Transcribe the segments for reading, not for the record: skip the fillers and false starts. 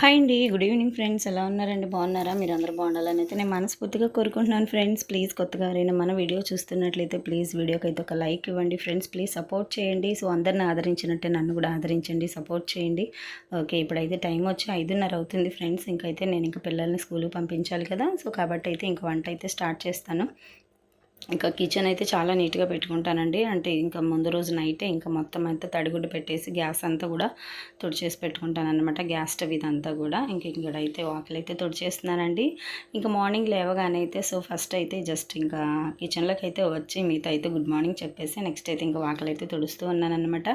Hi అండి. Good evening friends. ఎలా ఉన్నారండి? బాగున్నారా? మీరందరూ బాగుండాలని అయితే నేను మనస్ఫూర్తిగా కోరుకుంటున్నాను ఫ్రెండ్స్. ప్లీజ్ కొత్తగా ఎవరైనా మన వీడియో చూస్తున్నట్లయితే ప్లీజ్ వీడియోకి అయితే ఒక లైక్ ఇవ్వండి ఫ్రెండ్స్. ప్లీజ్ సపోర్ట్ చేయండి. సో అందరిని ఆదరించినట్టే నన్ను కూడా ఆదరించండి, సపోర్ట్ చేయండి. ఓకే, ఇప్పుడైతే టైం వచ్చి 5:30 అవుతుంది ఫ్రెండ్స్. ఇంకైతే నేను ఇంకా పిల్లల్ని స్కూల్కి పంపించాలి కదా. సో కాబట్టి అయితే ఇంక వంట అయితే స్టార్ట్ చేస్తాను. ఇంకా కిచెన్ అయితే చాలా నీట్గా పెట్టుకుంటానండి. అంటే ఇంకా ముందు రోజు నైటే ఇంకా మొత్తం అంతా తడిగుడ్డు పెట్టేసి గ్యాస్ అంతా కూడా తుడిచేసి పెట్టుకుంటాను అనమాట. గ్యాస్ స్టవ్ ఇదంతా కూడా ఇక్కడైతే వాకిలైతే తుడిచేస్తున్నానండి. ఇంకా మార్నింగ్ లేవగానే అయితే సో ఫస్ట్ అయితే జస్ట్ ఇంకా కిచెన్లోకి అయితే వచ్చి మీతో అయితే గుడ్ మార్నింగ్ చెప్పేసి నెక్స్ట్ అయితే ఇంకా వాకిలైతే తుడుస్తూ ఉన్నానమాట.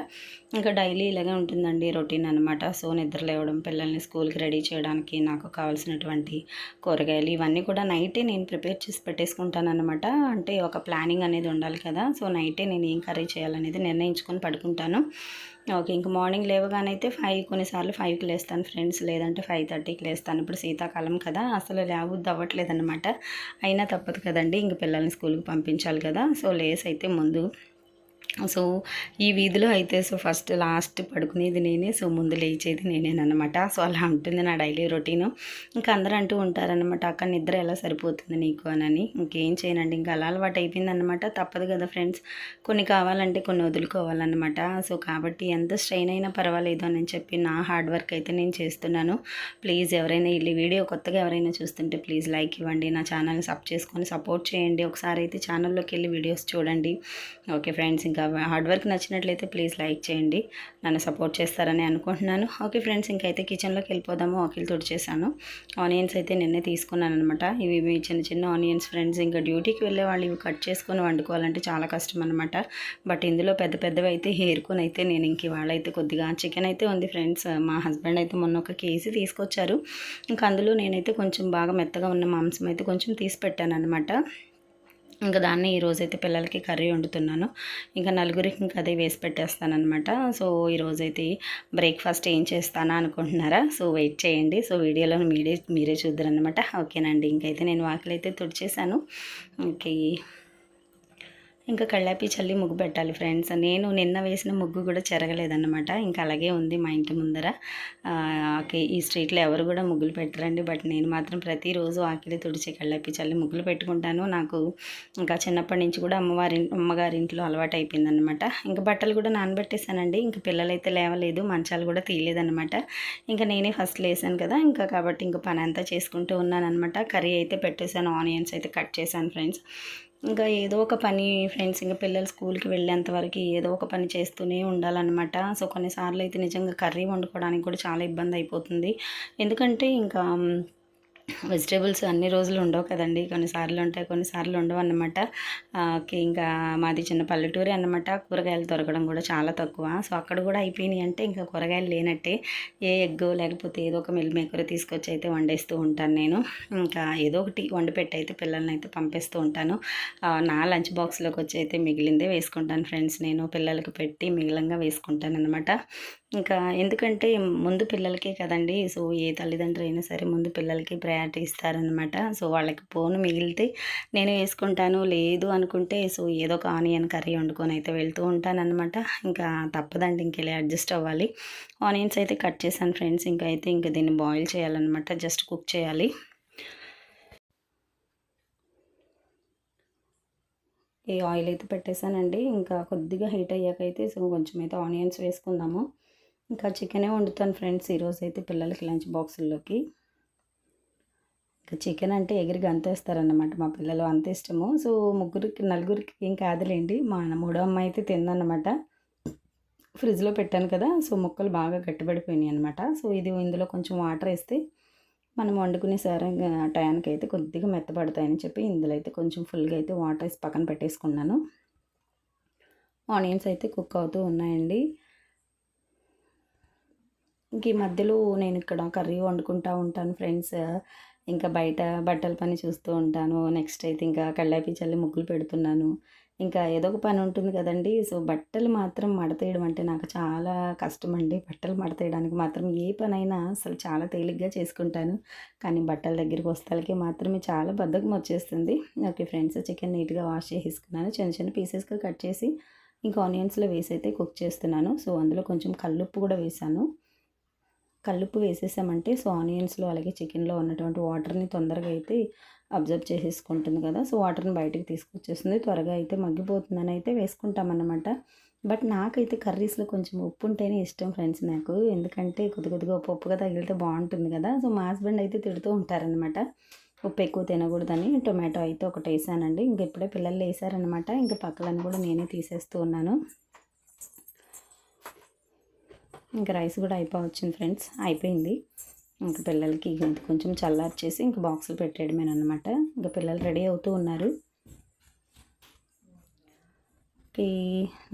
ఇంకా డైలీ ఇలాగే ఉంటుందండి రొటీన్ అనమాట. సో నిద్ర లేవడం, పిల్లల్ని స్కూల్కి రెడీ చేయడానికి నాకు కావాల్సినటువంటి కూరగాయలు ఇవన్నీ కూడా నైటే నేను ప్రిపేర్ చేసి పెట్టేసుకుంటాను అనమాట. అంటే ఒక ప్లానింగ్ అనేది ఉండాలి కదా. సో నైటే నేను ఏం కర్రీ చేయాలనేది నిర్ణయించుకొని పడుకుంటాను. ఓకే, ఇంక మార్నింగ్ లేవగానైతే 5 కొన్నిసార్లు 5కి లేస్తాను ఫ్రెండ్స్, లేదంటే 5:30కి లేస్తాను. ఇప్పుడు శీతాకాలం కదా, అసలు లేవబుద్ధి అవ్వట్లేదన్నమాట. అయినా తప్పదు కదండి, ఇంక పిల్లల్ని స్కూల్కి పంపించాలి కదా. సో లేసి అయితే ముందు సో ఈ వీధిలో అయితే సో ఫస్ట్ లాస్ట్ పడుకునేది నేనే, సో ముందు లేచేది నేనేనమాట. సో అలా ఉంటుంది నా డైలీ రొటీను. ఇంకా అందరూ అంటూ ఉంటారనమాట, అక్క నిద్ర ఎలా సరిపోతుంది నీకు అని. ఇంకేం చేయనండి, ఇంకా అలా అలవాటు అయిపోయిందనమాట. తప్పదు కదా ఫ్రెండ్స్, కొన్ని కావాలంటే కొన్ని వదులుకోవాలన్నమాట. సో కాబట్టి ఎంత స్ట్రెయిన్ అయినా పర్వాలేదు అని చెప్పి నా హార్డ్ వర్క్ అయితే నేను చేస్తున్నాను. ప్లీజ్ ఎవరైనా ఈ వీడియో కొత్తగా ఎవరైనా చూస్తుంటే ప్లీజ్ లైక్ ఇవ్వండి, నా ఛానల్ని చేసుకొని సపోర్ట్ చేయండి. ఒకసారి అయితే ఛానల్లోకి వెళ్ళి వీడియోస్ చూడండి. ఓకే ఫ్రెండ్స్, ఇంకా హార్డ్ వర్క్ నచ్చినట్లయితే ప్లీజ్ లైక్ చేయండి, నన్ను సపోర్ట్ చేస్తారని అనుకుంటున్నాను. ఓకే ఫ్రెండ్స్, ఇంకైతే కిచెన్లోకి వెళ్ళిపోదాము. వాకిలు తుడిచేసాను. ఆనియన్స్ అయితే నిన్నే తీసుకున్నాను అనమాట. ఇవి చిన్న చిన్న ఆనియన్స్ ఫ్రెండ్స్. ఇంకా డ్యూటీకి వెళ్ళే వాళ్ళు ఇవి కట్ చేసుకొని వండుకోవాలంటే చాలా కష్టం అనమాట. బట్ ఇందులో పెద్ద పెద్దవి అయితే హేరుకొని అయితే నేను ఇంక ఇవాళ అయితే కొద్దిగా చికెన్ అయితే ఉంది ఫ్రెండ్స్. మా హస్బెండ్ అయితే మొన్న 1 కేజీ తీసుకొచ్చారు. ఇంకా అందులో నేనైతే కొంచెం బాగా మెత్తగా ఉన్న మాంసం అయితే కొంచెం తీసి పెట్టాను అనమాట. ఇంకా దాన్ని ఈరోజైతే పిల్లలకి కర్రీ వండుతున్నాను. ఇంకా నలుగురికి ఇంకా అదే వేసి పెట్టేస్తానమాట. సో ఈరోజైతే బ్రేక్ఫాస్ట్ ఏం చేస్తానా అనుకుంటున్నారా? సో వెయిట్ చేయండి. సో వీడియోలో మీరే చూద్దరనమాట. ఓకేనండి, ఇంకైతే నేను వాకిలైతే తుడిచేసాను. ఓకే, ఇంకా కళ్ళాపి చల్లి ముగ్గు పెట్టాలి ఫ్రెండ్స్. నేను నిన్న వేసిన ముగ్గు కూడా చెరగలేదన్నమాట. ఇంకా అలాగే ఉంది మా ఇంటి ముందర. ఓకే, ఈ స్ట్రీట్లో ఎవరు కూడా ముగ్గులు పెట్టరండి, బట్ నేను మాత్రం ప్రతిరోజు ఆకిలి తుడిచి కళ్ళాపి చల్లి ముగ్గులు పెట్టుకుంటాను. నాకు ఇంకా చిన్నప్పటి నుంచి కూడా అమ్మగారింట్లో అలవాటు అయిపోయిందనమాట. ఇంకా బట్టలు కూడా నానబెట్టేశానండి. ఇంకా పిల్లలైతే లేవలేదు, మంచాలు కూడా తీయలేదన్నమాట. ఇంకా నేనే ఫస్ట్ లేసాను కదా, ఇంకా కాబట్టి ఇంకా పని అంతా చేసుకుంటూ ఉన్నానమాట. కర్రీ అయితే పెట్టేశాను, ఆనియన్స్ అయితే కట్ చేశాను ఫ్రెండ్స్. ఇంకా ఏదో ఒక పని ఫ్రెండ్స్, ఇంకా పిల్లలు స్కూల్కి వెళ్ళేంత వరకు ఏదో ఒక పని చేస్తూనే ఉండాలన్నమాట. సో కొన్నిసార్లు అయితే నిజంగా కర్రీ వండుకోవడానికి కూడా చాలా ఇబ్బంది అయిపోతుంది. ఎందుకంటే ఇంకా వెజిటేబుల్స్ అన్ని రోజులు ఉండవు కదండి, కొన్నిసార్లు ఉంటాయి, కొన్నిసార్లు ఉండవు అన్నమాట. ఓకే, ఇంకా మాది చిన్న పల్లెటూరే అన్నమాట. కూరగాయలు దొరకడం కూడా చాలా తక్కువ. సో అక్కడ కూడా అయిపోయినాయి అంటే ఇంకా కూరగాయలు లేనట్టే. ఏ ఎగ్గో లేకపోతే ఏదో ఒక మిల్ మేకర్ తీసుకొచ్చి అయితే వండేస్తూ ఉంటాను నేను. ఇంకా ఏదో ఒకటి వండి పెట్టి అయితే పిల్లల్ని అయితే పంపిస్తూ ఉంటాను. నా లంచ్ బాక్స్లోకి వచ్చి అయితే మిగిలిందే వేసుకుంటాను ఫ్రెండ్స్. నేను పిల్లలకి పెట్టి మిగిలంగా వేసుకుంటాను అనమాట. ఇంకా ఎందుకంటే ముందు పిల్లలకే కదండి. సో ఏ తల్లిదండ్రులు అయినా సరే ముందు పిల్లలకి ప్రయారిటీ ఇస్తారనమాట. సో వాళ్ళకి పోను మిగిలితే నేను వేసుకుంటాను, లేదు అనుకుంటే సో ఏదో ఒక ఆనియన్ కర్రీ వండుకొని అయితే వెళ్తూ ఉంటానన్నమాట. ఇంకా తప్పదండి, ఇంకెళ్ళి అడ్జస్ట్ అవ్వాలి. ఆనియన్స్ అయితే కట్ చేశాను ఫ్రెండ్స్. ఇంకా దీన్ని బాయిల్ చేయాలన్నమాట, జస్ట్ కుక్ చేయాలి. ఈ ఆయిల్ అయితే పెట్టేశానండి. ఇంకా కొద్దిగా హీట్ అయ్యాక అయితే సో కొంచెం అయితే ఆనియన్స్ వేసుకుందాము. ఇంకా చికెనే వండుతాను ఫ్రెండ్స్ ఈరోజైతే పిల్లలకి లంచ్ బాక్సుల్లోకి. ఇంకా చికెన్ అంటే ఎగిరి గంతేస్తారన్నమాట మా పిల్లలు, అంత ఇష్టము. సో నలుగురికి ఏం కాదులేండి. మా మూడో అమ్మాయి అయితే తిందన్నమాట. ఫ్రిడ్జ్లో పెట్టాను కదా, సో ముక్కలు బాగా గట్టిపడిపోయినాయి అనమాట. సో ఇందులో కొంచెం వాటర్ వేస్తే మనం వండుకునే సరే టయానికి అయితే కొద్దిగా మెత్తపడతాయని చెప్పి ఇందులో అయితే కొంచెం ఫుల్గా అయితే వాటర్ వేసి పక్కన పెట్టేసుకున్నాను. ఆనియన్స్ అయితే కుక్ అవుతూ ఉన్నాయండి. ఇంక ఈ మధ్యలో నేను ఇక్కడ కర్రీ వండుకుంటూ ఉంటాను ఫ్రెండ్స్. ఇంకా బయట బట్టల పని చూస్తూ ఉంటాను. నెక్స్ట్ అయితే ఇంకా కళ్ళాపి చల్లి ముగ్గులు పెడుతున్నాను. ఇంకా ఏదో ఒక పని ఉంటుంది కదండి. సో బట్టలు మాత్రం మడతేయడం అంటే నాకు చాలా కష్టం అండి. బట్టలు మడతేయడానికి మాత్రం ఏ పనైనా అసలు చాలా తేలిగ్గా చేసుకుంటాను. కానీ బట్టల దగ్గరికి వస్తాలకి మాత్రమే చాలా బద్ధకం వచ్చేస్తుంది. ఓకే ఫ్రెండ్స్, చికెన్ నీట్గా వాష్ చేసేసుకున్నాను. చిన్న చిన్న పీసెస్గా కట్ చేసి ఇంకా ఆనియన్స్లో వేసి అయితే కుక్ చేస్తున్నాను. సో అందులో కొంచెం కల్లుప్పు కూడా వేసాను. కల్లుప్పు వేసేసామంటే సో ఆనియన్స్లో అలాగే చికెన్లో ఉన్నటువంటి వాటర్ని తొందరగా అయితే అబ్జర్వ్ చేసేసుకుంటుంది కదా, సో వాటర్ని బయటికి తీసుకొచ్చేస్తుంది, త్వరగా అయితే మగ్గిపోతుందని అయితే వేసుకుంటామన్నమాట. బట్ నాకైతే కర్రీస్లో కొంచెం ఉప్పు ఉంటేనే ఇష్టం ఫ్రెండ్స్ నాకు, ఎందుకంటే కొద్దిగా ఉప్పుగా తగిలితే బాగుంటుంది కదా. సో మా హస్బెండ్ అయితే తిడుతూ ఉంటారనమాట ఉప్పు ఎక్కువ తినకూడదని. టొమాటో అయితే ఒకటి వేసానండి, ఇంక ఇప్పుడే పిల్లలు వేసారనమాట, ఇంకా పక్కలను కూడా నేనే తీసేస్తూ ఉన్నాను. ఇంకా రైస్ కూడా అయిపోవచ్చింది ఫ్రెండ్స్, అయిపోయింది. ఇంకా పిల్లలకి కొంచెం చల్లార్చేసి ఇంకా బాక్సులు పెట్టేయడమేనమాట. ఇంకా పిల్లలు రెడీ అవుతూ ఉన్నారు.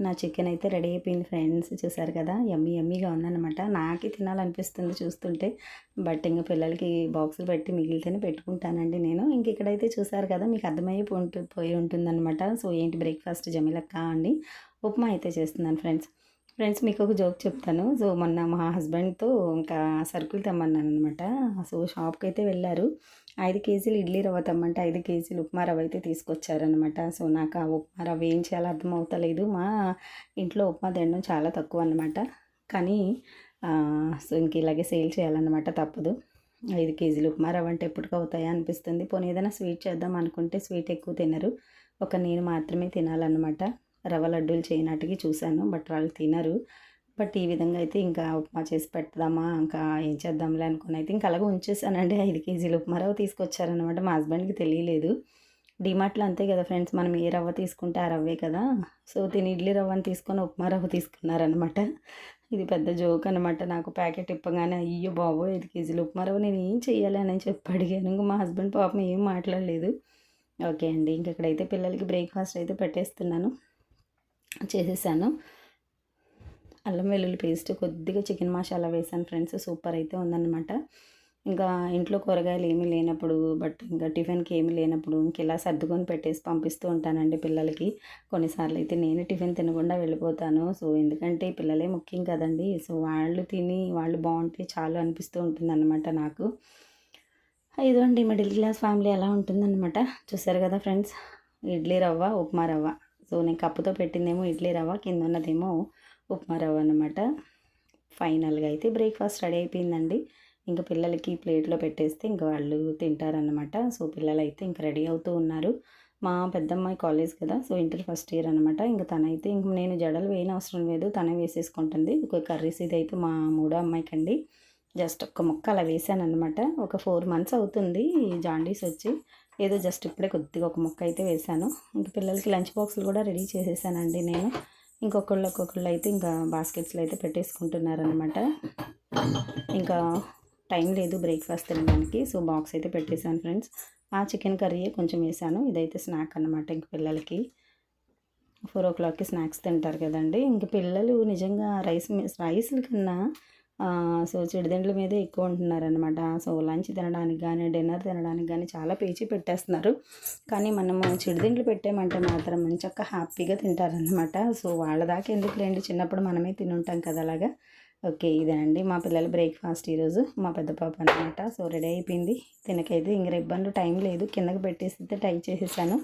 నా చికెన్ అయితే రెడీ అయిపోయింది ఫ్రెండ్స్, చూసారు కదా, యమ్మీగా ఉందన్నమాట. నాకే తినాలనిపిస్తుంది చూస్తుంటే, బట్ ఇంకా పిల్లలకి బాక్సులు పెట్టి మిగిలితేనే పెట్టుకుంటానండి నేను. ఇంక ఇక్కడైతే చూసారు కదా, మీకు అర్థమైపోయి ఉంటుందన్నమాట. సో ఏంటి బ్రేక్ఫాస్ట్ జమీలక్క అండి, ఉప్మా అయితే చేస్తున్నాను ఫ్రెండ్స్. మీకు ఒక జోక్ చెప్తాను. సో మొన్న మా హస్బెండ్తో ఇంకా సరుకులు తెమ్మన్నాను అనమాట. సో షాప్కి అయితే వెళ్ళారు. 5 కేజీలు ఇడ్లీ రవ్వ తెమ్మంటే 5 కేజీలు ఉప్మా రవ్వ అయితే తీసుకొచ్చారనమాట. సో నాకు ఆ ఉప్మా రవ్వ ఏం చేయాలో అర్థం అవుతలేదు. మా ఇంట్లో ఉప్మా తినడం చాలా తక్కువ అనమాట. కానీ సో ఇంక ఇలాగే సేల్ చేయాలన్నమాట, తప్పదు. 5 కేజీలు ఉప్మా రవ్వ అంటే ఎప్పటికి అవుతాయా అనిపిస్తుంది. పోనీ ఏదైనా స్వీట్ చేద్దాం అనుకుంటే స్వీట్ ఎక్కువ తినరు, ఒక నేను మాత్రమే తినాలన్నమాట. రవ్వ లడ్డూలు చేయనట్టుగా చూశాను, బట్ వాళ్ళు తినరు. బట్ ఈ విధంగా అయితే ఇంకా ఉప్మా చేసి పెడదామా, ఇంకా ఏం చేద్దాంలే అనుకుని అయితే ఇంకా అలాగే ఉంచేసానండి. 5 కేజీలు ఉప్మా రవ్వ తీసుకొచ్చారనమాట. మా హస్బెండ్కి తెలియలేదు. డిమార్ట్లో అంతే కదా ఫ్రెండ్స్, మనం ఏ రవ్వ తీసుకుంటే ఆ రవ్వే కదా. సో తిని ఇడ్లీ రవ్వని తీసుకొని ఉప్మా రవ్వ తీసుకున్నారనమాట. ఇది పెద్ద జోక్ అనమాట. నాకు ప్యాకెట్ ఇప్పగానే అయ్యో బాబోయ్ 5 కేజీలు ఉప్మా రవ్వ నేను ఏం చెయ్యాలి అని చెప్పి అడిగాను. ఇంకా మా హస్బెండ్ పాపం ఏం మాట్లాడలేదు. ఓకే అండి, ఇంక ఇక్కడైతే పిల్లలకి బ్రేక్ఫాస్ట్ అయితే పెట్టేస్తున్నాను, చేసేసాను. అల్లం వెల్లుల్లి పేస్ట్, కొద్దిగా చికెన్ మసాలా వేసాను ఫ్రెండ్స్, సూపర్ అయితే ఉందన్నమాట. ఇంకా ఇంట్లో కూరగాయలు ఏమీ లేనప్పుడు, బట్ ఇంకా టిఫిన్కి ఏమీ లేనప్పుడు ఇంక ఇలా సర్దుకొని పెట్టేసి పంపిస్తూ ఉంటానండి పిల్లలకి. కొన్నిసార్లు అయితే నేను టిఫిన్ తినకుండా వెళ్ళిపోతాను. సో ఎందుకంటే పిల్లలే ముఖ్యం కదండి. సో వాళ్ళు తిని వాళ్ళు బాగుంటే చాలు అనిపిస్తూ ఉంటుందన్నమాట నాకు. ఇదండి మిడిల్ క్లాస్ ఫ్యామిలీ ఎలా ఉంటుందన్నమాట. చూసారు కదా ఫ్రెండ్స్, ఇడ్లీ రవ్వ, ఉప్మా రవ్వ. సో నేను కప్పుతో పెట్టిందేమో ఇడ్లీ రవ్వ, కింద ఉన్నదేమో ఉప్మా రవ్వ అనమాట. ఫైనల్గా అయితే బ్రేక్ఫాస్ట్ రెడీ అయిపోయిందండి. ఇంకా పిల్లలకి ప్లేట్లో పెట్టేస్తే ఇంకా వాళ్ళు తింటారనమాట. సో పిల్లలు అయితే ఇంకా రెడీ అవుతూ ఉన్నారు. మా పెద్దమ్మాయి కాలేజ్ కదా, సో ఇంటర్ ఫస్ట్ ఇయర్ అనమాట. ఇంకా తనైతే ఇంక నేను జడలు వేయనవసరం లేదు, తనే వేసేసుకుంటుంది. ఒక కర్రీస్ ఇది అయితే మా మూడో అమ్మాయికి అండి. జస్ట్ ఒక్క ముక్క అలా వేసాను అనమాట. ఒక 4 months అవుతుంది జాండీస్ వచ్చి, ఏదో జస్ట్ ఇప్పుడే కొద్దిగా ఒక ముక్క అయితే వేసాను. ఇంక పిల్లలకి లంచ్ బాక్సులు కూడా రెడీ చేసేసానండి నేను. ఒక్కొక్కళ్ళు అయితే ఇంకా బాస్కెట్స్లో అయితే పెట్టేసుకుంటున్నారనమాట. ఇంకా టైం లేదు బ్రేక్ఫాస్ట్ తినడానికి, సో బాక్స్ అయితే పెట్టేశాను ఫ్రెండ్స్. ఆ చికెన్ కర్రీయే కొంచెం వేసాను, ఇదైతే స్నాక్ అనమాట. ఇంక పిల్లలకి 4 o'clockకి స్నాక్స్ తింటారు కదండి. ఇంక పిల్లలు నిజంగా రైస్ల కన్నా సో చిరుతిండ్ల మీదే ఎక్కువ ఉంటున్నారనమాట. సో లంచ్ తినడానికి కానీ డిన్నర్ తినడానికి కానీ చాలా పేచీ పెట్టేస్తున్నారు. కానీ మనము చిరుతిండ్లు పెట్టామంటే మాత్రం మంచిగా హ్యాపీగా తింటారనమాట. సో వాళ్ళ దాకా ఎందుకు లేండి, చిన్నప్పుడు మనమే తినుంటాం కదా అలాగా. ఓకే, ఇదేనండి మా పిల్లల బ్రేక్ఫాస్ట్ ఈరోజు. మా పెద్ద పాప అనమాట. సో రెడీ అయిపోయింది, తినకైతే ఇంక రిబ్బన్లు టైం లేదు, కిందకి పెట్టేసి టై చేసేసాను.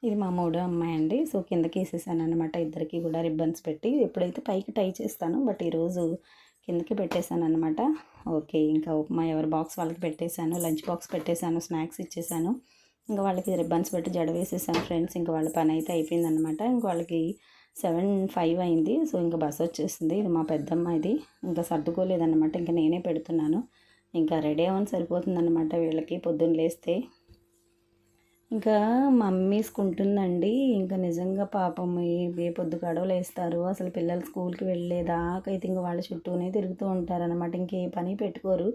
ఇది మా మూడో అమ్మాయి అండి. సో కిందకి వేసేసాను అనమాట, ఇద్దరికి కూడా రిబ్బన్స్ పెట్టి. ఎప్పుడైతే పైకి టై చేస్తాను, బట్ ఈరోజు కిందకి పెట్టేశాను అనమాట. ఓకే, ఇంకా ఉప్మా ఎవరి బాక్స్ వాళ్ళకి పెట్టేశాను, లంచ్ బాక్స్ పెట్టేశాను, స్నాక్స్ ఇచ్చేసాను. ఇంకా వాళ్ళకి రిబ్బన్స్ పెట్టి జడ వేసేసాను ఫ్రెండ్స్. ఇంకా వాళ్ళ పని అయితే అయిపోయిందనమాట. ఇంక వాళ్ళకి 7:05 అయింది. సో ఇంకా బస్ వచ్చేసింది. ఇది మా పెద్దమ్మాయిది. ఇంకా సర్దుకోలేదన్నమాట, ఇంకా నేనే పెడుతున్నాను. ఇంకా రెడీ అవ్వని సరిపోతుందన్నమాట వీళ్ళకి పొద్దున్న లేస్తే. ఇంకా మమ్మీసుకుంటుందండి. ఇంకా నిజంగా పాపం ఏ పొద్దు గడవలు వేస్తారు. అసలు పిల్లలు స్కూల్కి వెళ్ళేదాకా అయితే ఇంక వాళ్ళ చుట్టూనే తిరుగుతూ ఉంటారనమాట. ఇంకే పని పెట్టుకోరు.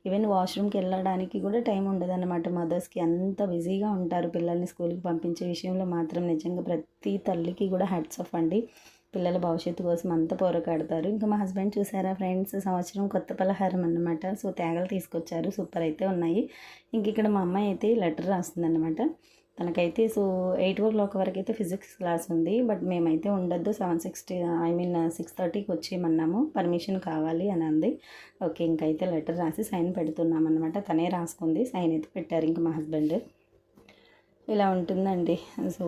ఈవెన్ వాష్రూమ్కి వెళ్ళడానికి కూడా టైం ఉండదన్నమాట. మదర్స్కి అంత బిజీగా ఉంటారు పిల్లల్ని స్కూల్కి పంపించే విషయంలో మాత్రం. నిజంగా ప్రతి తల్లికి కూడా హ్యాట్స్ ఆఫ్ అండి. పిల్లల భవిష్యత్తు కోసం అంత పోరాడతారు. ఇంకా మా హస్బెండ్ చూసారా ఫ్రెండ్స్, సంవత్సరం కొత్త పలహారం అన్నమాట. సో తేగలు తీసుకొచ్చారు, సూపర్ అయితే ఉన్నాయి. ఇంక ఇక్కడ మా అమ్మాయి అయితే లెటర్ రాస్తుందన్నమాట. తనకైతే సో 8 o'clock వరకు అయితే ఫిజిక్స్ క్లాస్ ఉంది. బట్ మేమైతే ఉండొద్దు, 6:30కి వచ్చేయమన్నాము, పర్మిషన్ కావాలి అని అంది. ఓకే, ఇంకైతే లెటర్ రాసి సైన్ పెడుతున్నాం అనమాట. తనే రాసుకుంది, సైన్ అయితే పెట్టారు ఇంక మా హస్బెండ్. ఇలా ఉంటుందండి. సో,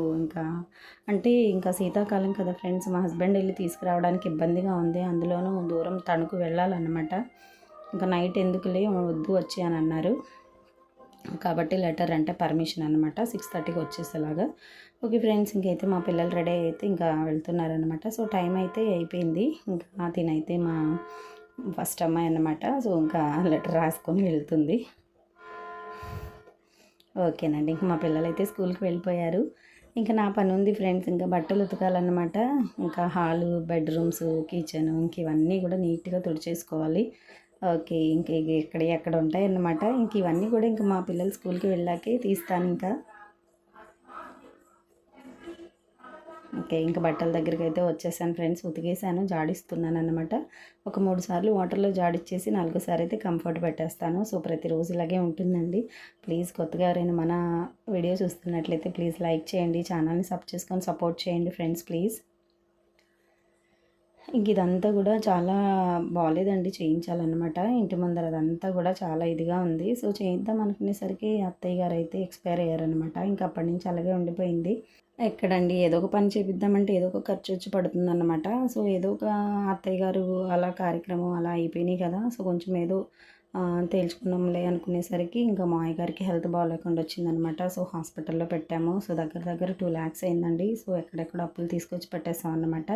అంటే ఇంకా శీతాకాలం కదా ఫ్రెండ్స్, మా హస్బెండ్ వెళ్ళి తీసుకురావడానికి ఇబ్బందిగా ఉంది. అందులోనూ దూరం తణుకు వెళ్ళాలన్నమాట. ఇంకా నైట్ ఎందుకులే వద్దు వచ్చి అని అన్నారు. కాబట్టి లెటర్ అంటే పర్మిషన్ అనమాట 6:30కి వచ్చేసేలాగా. ఓకే ఫ్రెండ్స్, ఇంకైతే మా పిల్లలు రెడీ అయితే ఇంకా వెళ్తున్నారనమాట. సో టైం అయితే అయిపోయింది. ఇంకా తినైతే మా ఫస్ట్ అమ్మాయి అన్నమాట. సో ఇంకా లెటర్ రాసుకొని వెళ్తుంది. ఓకేనండి. ఇంక మా పిల్లలైతే స్కూల్కి వెళ్ళిపోయారు. ఇంకా నా పని ఉంది ఫ్రెండ్స్, ఇంకా బట్టలు ఉతకాలన్నమాట. ఇంకా హాలు, బెడ్రూమ్స్, కిచెన్ ఇంక ఇవన్నీ కూడా నీట్గా తుడిచేసుకోవాలి. ఓకే. ఇంక ఎక్కడ ఉంటాయన్నమాట. ఇంక ఇవన్నీ కూడా ఇంక మా పిల్లలు స్కూల్కి వెళ్ళాకే తీస్తాను ఇంకా. ఓకే. ఇంక బట్టల దగ్గరికైతే వచ్చేసాను ఫ్రెండ్స్. ఉతికేసాను, జాడిస్తున్నాను అనమాట. ఒక 3 సార్లు వాటర్లో జాడిచ్చేసి 4 సారి అయితే కంఫర్ట్ పెట్టేస్తాను. సో ప్రతిరోజు ఇలాగే ఉంటుందండి. ప్లీజ్ కొత్తగా ఎవరైనా మన వీడియో చూస్తున్నట్లయితే ప్లీజ్ లైక్ చేయండి, ఛానల్ని సపోర్ట్ చేయండి ఫ్రెండ్స్ ప్లీజ్. ఇంక ఇదంతా కూడా చాలా బాలేదండి, చేయించాలన్నమాట. ఇంటి ముందర అదంతా కూడా చాలా ఇదిగా ఉంది. సో చేయిద్దాం అనుకునేసరికి అత్తయ్య గారు అయితే ఎక్స్పైర్ అయ్యారనమాట. ఇంకా అప్పటి నుంచి అలాగే ఉండిపోయింది. ఎక్కడండి, ఏదో ఒక పని చేపిద్దామంటే ఏదో ఒక ఖర్చు వచ్చి పడుతుందన్నమాట. సో ఏదో ఒక అత్తయ్య గారు అలా కార్యక్రమం అలా అయిపోయినాయి కదా. సో కొంచెం ఏదో తేల్చుకున్నాంలే అనుకునేసరికి ఇంకా మామయ్య గారికి హెల్త్ బాగాలేకుండా వచ్చిందనమాట. సో హాస్పిటల్లో పెట్టాము. సో దగ్గర 2 lakhs అయిందండి. సో ఎక్కడెక్కడ అప్పులు తీసుకొచ్చి పెట్టేస్తాం అన్నమాట.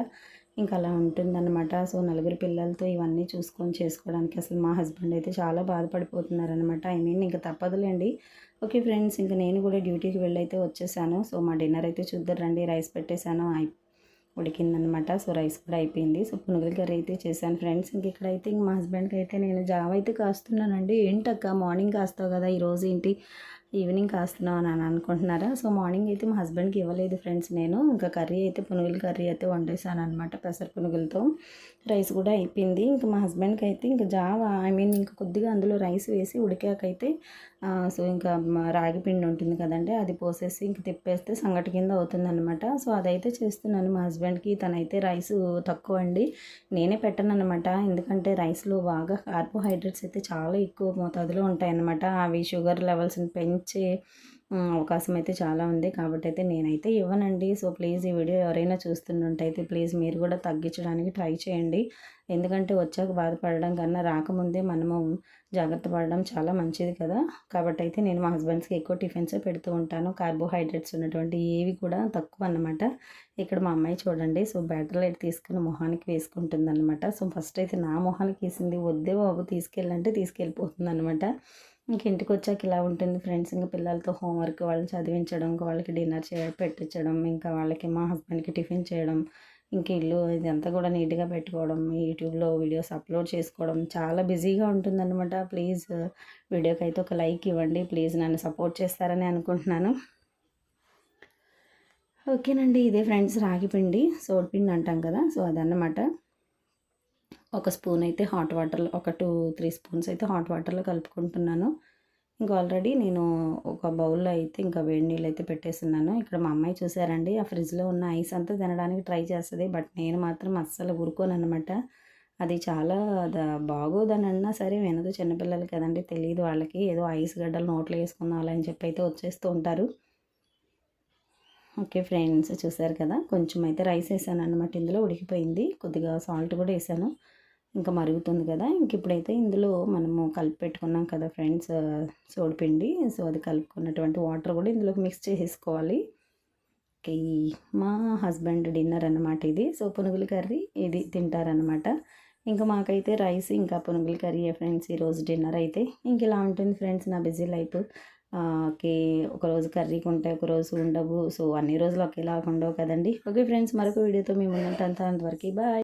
ఇంకా అలా ఉంటుందన్నమాట. సో నలుగురు పిల్లలతో ఇవన్నీ చూసుకొని చేసుకోవడానికి అసలు మా హస్బెండ్ అయితే చాలా బాధపడిపోతున్నారనమాట. ఇంకా తప్పదులేండి. ఓకే ఫ్రెండ్స్, ఇంకా నేను కూడా డ్యూటీకి వెళ్ళైతే వచ్చేసాను. సో మా డిన్నర్ అయితే చూద్దరు రండి. రైస్ పెట్టేశాను, ఉడికిందనమాట. సో రైస్ కూడా అయిపోయింది. సో పునుగుల కర్రీ అయితే చేశాను ఫ్రెండ్స్. ఇక్కడైతే మా హస్బెండ్కి అయితే నేను జావ అయితే కాస్తున్నానండి. ఏంటక్క మార్నింగ్ కాస్తావు కదా, ఈరోజు ఏంటి ఈవినింగ్ కాస్తున్నావు అని అనుకుంటున్నారా? సో మార్నింగ్ అయితే మా హస్బెండ్కి ఇవ్వలేదు ఫ్రెండ్స్ నేను. ఇంకా కర్రీ అయితే పునుగుల కర్రీ అయితే వండేసాను అనమాట, పెసర పునుగులతో. రైస్ కూడా అయిపోయింది. ఇంకా మా హస్బెండ్కి అయితే ఇంకా జావ ఇంకా కొద్దిగా అందులో రైస్ వేసి ఉడికాకైతే సో ఇంకా రాగి పిండి ఉంటుంది కదండి, అది పోసేసి ఇంక తిప్పేస్తే సంగటి కింద అవుతుందన్నమాట. సో అదైతే చేస్తున్నాను మా హస్బెండ్కి. తనైతే రైస్ తక్కువ అండి, నేనే పెట్టను అనమాట. ఎందుకంటే రైస్లో బాగా కార్బోహైడ్రేట్స్ అయితే చాలా ఎక్కువ మోతాదులో ఉంటాయన్నమాట. అవి షుగర్ లెవెల్స్ని పెంచే అవకాశం అయితే చాలా ఉంది. కాబట్టి అయితే నేనైతే ఇవ్వనండి. సో ప్లీజ్ ఈ వీడియో ఎవరైనా చూస్తున్నట్టయితే ప్లీజ్ మీరు కూడా తగ్గించడానికి ట్రై చేయండి. ఎందుకంటే వచ్చాక బాధపడడం కన్నా రాకముందే మనము జాగ్రత్త పడడం చాలా మంచిది కదా. కాబట్టి అయితే నేను మా హస్బెండ్స్కి ఎక్కువ టిఫిన్సే పెడుతూ ఉంటాను. కార్బోహైడ్రేట్స్ ఉన్నటువంటి ఏవి కూడా తక్కువ అన్నమాట. ఇక్కడ మా అమ్మాయి చూడండి, సో బ్యాటర్ లైట్ తీసుకుని మొహానికి వేసుకుంటుంది అనమాట. సో ఫస్ట్ అయితే నా మొహానికి వేసింది, వద్దే బాబు తీసుకెళ్ళంటే తీసుకెళ్ళిపోతుంది అనమాట. ఇంక ఇంటికి వచ్చాక ఇలా ఉంటుంది ఫ్రెండ్స్. ఇంకా పిల్లలతో హోంవర్క్ వాళ్ళని చదివించడం, ఇంకా వాళ్ళకి డిన్నర్ పెట్టించడం, ఇంకా వాళ్ళకి మా హస్బెండ్కి టిఫిన్ చేయడం, ఇంక ఇల్లు ఇదంతా కూడా నీట్గా పెట్టుకోవడం, యూట్యూబ్లో వీడియోస్ అప్లోడ్ చేసుకోవడం, చాలా బిజీగా ఉంటుందన్నమాట. ప్లీజ్ వీడియోకి అయితే ఒక లైక్ ఇవ్వండి ప్లీజ్, నన్ను సపోర్ట్ చేస్తారని అనుకుంటున్నాను. ఓకేనండి, ఇదే ఫ్రెండ్స్ రాగి పిండి, సోడిపిండి అంటాం కదా. సో అదన్నమాట. ఒక స్పూన్ అయితే హాట్ వాటర్లో, ఒక 2-3 స్పూన్స్ అయితే హాట్ వాటర్లో కలుపుకుంటున్నాను. ఇంకా ఆల్రెడీ నేను ఒక బౌల్లో అయితే ఇంకా వేడి నీళ్ళు అయితే పెట్టేస్తున్నాను. ఇక్కడ మా అమ్మాయి చూసారండి, ఆ ఫ్రిడ్జ్లో ఉన్న ఐస్ అంతా తినడానికి ట్రై చేస్తుంది. బట్ నేను మాత్రం అస్సలు ఊరుకోను అనమాట. అది చాలా బాగోదని అన్నా సరే వినదు. చిన్నపిల్లలు కదండి, తెలియదు వాళ్ళకి. ఏదో ఐస్ గడ్డలు నోట్లో వేసుకుందాం అలా అని చెప్పి అయితే వచ్చేస్తూ ఉంటారు. ఓకే ఫ్రెండ్స్, చూసారు కదా, కొంచెం అయితే రైస్ వేసాను అనమాట. ఇందులో ఉడికిపోయింది. కొద్దిగా సాల్ట్ కూడా వేసాను. ఇంకా మరుగుతుంది కదా. ఇంక ఇప్పుడైతే ఇందులో మనము కలిపి పెట్టుకున్నాం కదా ఫ్రెండ్స్ సోడిపిండి. సో అది కలుపుకున్నటువంటి వాటర్ కూడా ఇందులోకి మిక్స్ చేసేసుకోవాలి. ఓకే, మా హస్బెండ్ డిన్నర్ అన్నమాట ఇది. సో పునుగుల కర్రీ ఇది తింటారనమాట. ఇంకా మాకైతే రైస్ ఇంకా పునుగుల కర్రీ ఫ్రెండ్స్ ఈరోజు డిన్నర్ అయితే. ఇంక ఇలా ఉంటుంది ఫ్రెండ్స్ నా బిజీ లైఫ్. ఓకే, ఒకరోజు కర్రీకి ఉంటాయి, ఒకరోజు ఉండవు. సో అన్ని రోజులు ఒకేలాగా ఉండవు కదండి. ఓకే ఫ్రెండ్స్, మరొక వీడియోతో మేము ఉన్నంత అంతవరకు బాయ్.